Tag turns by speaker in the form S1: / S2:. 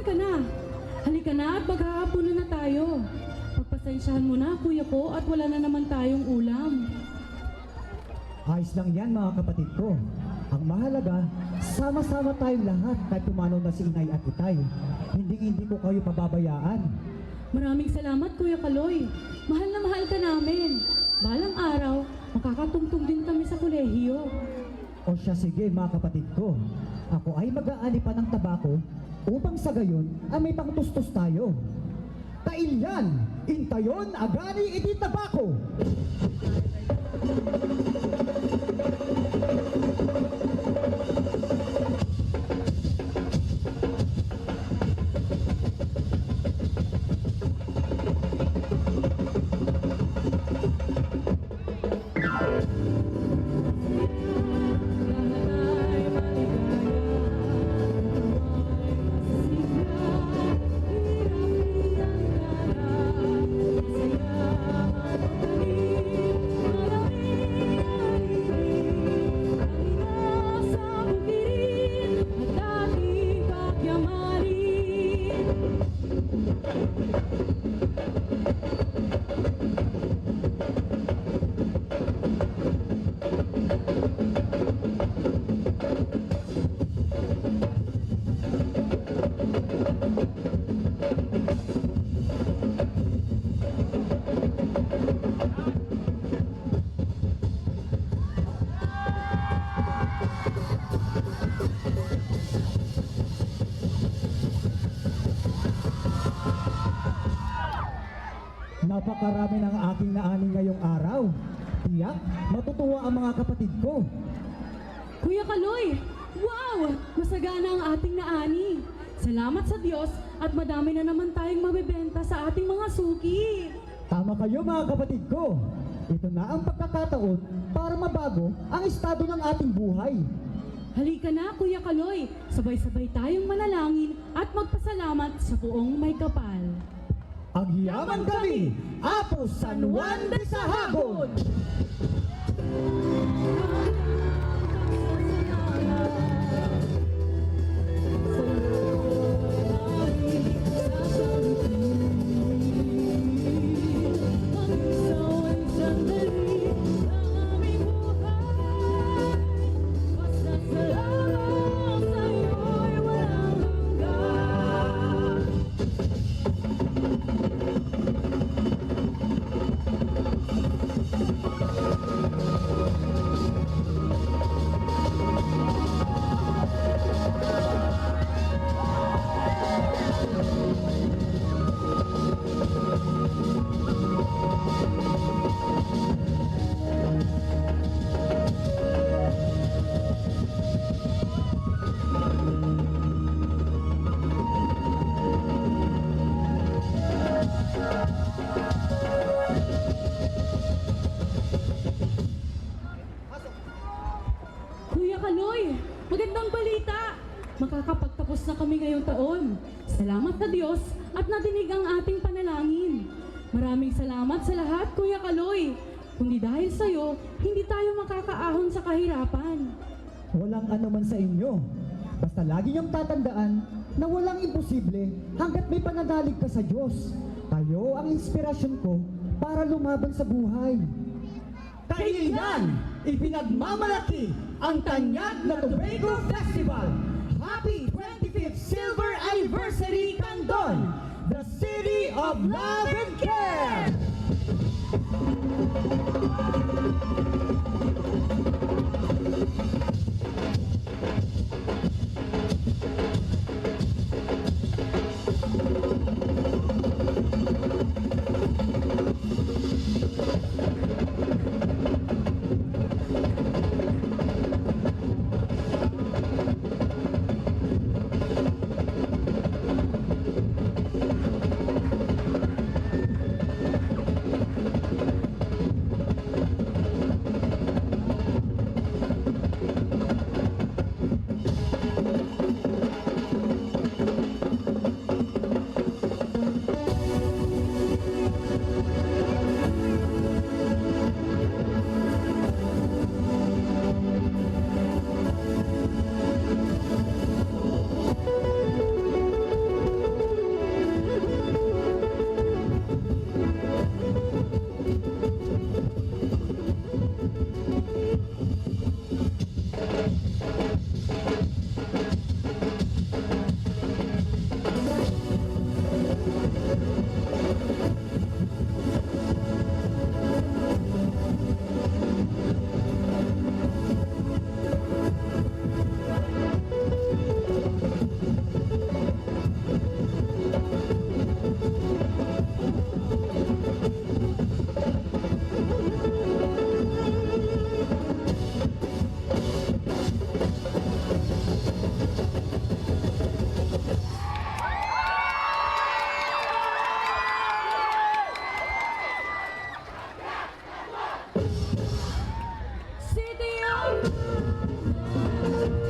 S1: ka na? Halika na at maghahaponan na tayo. Pagpasensyahan mo na, kuya ko, at wala na naman tayong ulam.
S2: Ayos lang yan mga kapatid ko. Ang mahalaga, sama-sama tayong lahat kahit pumanaw na si inay at itay. Hindi ko kayo pababayaan.
S1: Maraming salamat, Kuya Kaloy. Mahal na mahal ka namin. Balang araw, makakatungtong din kami sa kolehiyo.
S2: O siya sige mga kapatid ko. Ako ay mag-aani pa ng tabako upang sa gayon ay may pangtustos tayo. Kailyan, intayon, agani, iti tabako! Napakarami ng aking naani ngayong araw. Tiyak, matutuwa ang mga kapatid ko.
S1: Kuya Kaloy! Wow! Masagana ang ating naani. Salamat sa Diyos at madami na naman tayong mabebenta sa ating mga suki.
S2: Tama kayo mga kapatid ko. Ito na ang pagkakataon para mabago ang estado ng ating buhay.
S1: Halika na, Kuya Kaloy. Sabay-sabay tayong manalangin at magpasalamat sa buong may kapal.
S2: Ang hiyaman kami, Apo San Juan de Sahagon!
S1: Kuya Kaloy, magandang balita! Makakapagtapos na kami ngayong taon. Salamat sa Diyos at nadinig ang ating panalangin. Maraming salamat sa lahat, Kuya Kaloy. Kundi dahil sa iyo, hindi tayo makakaahon sa kahirapan.
S2: Walang anuman sa inyo. Basta lagi niyong tatandaan na walang imposible hanggat may pananalig ka sa Diyos. Kayo ang inspirasyon ko para lumaban sa buhay. Kailan ipinagmamalaki ang tanyag na Tobago Festival. Happy 25th Silver Anniversary Candon, the City of Love and Care!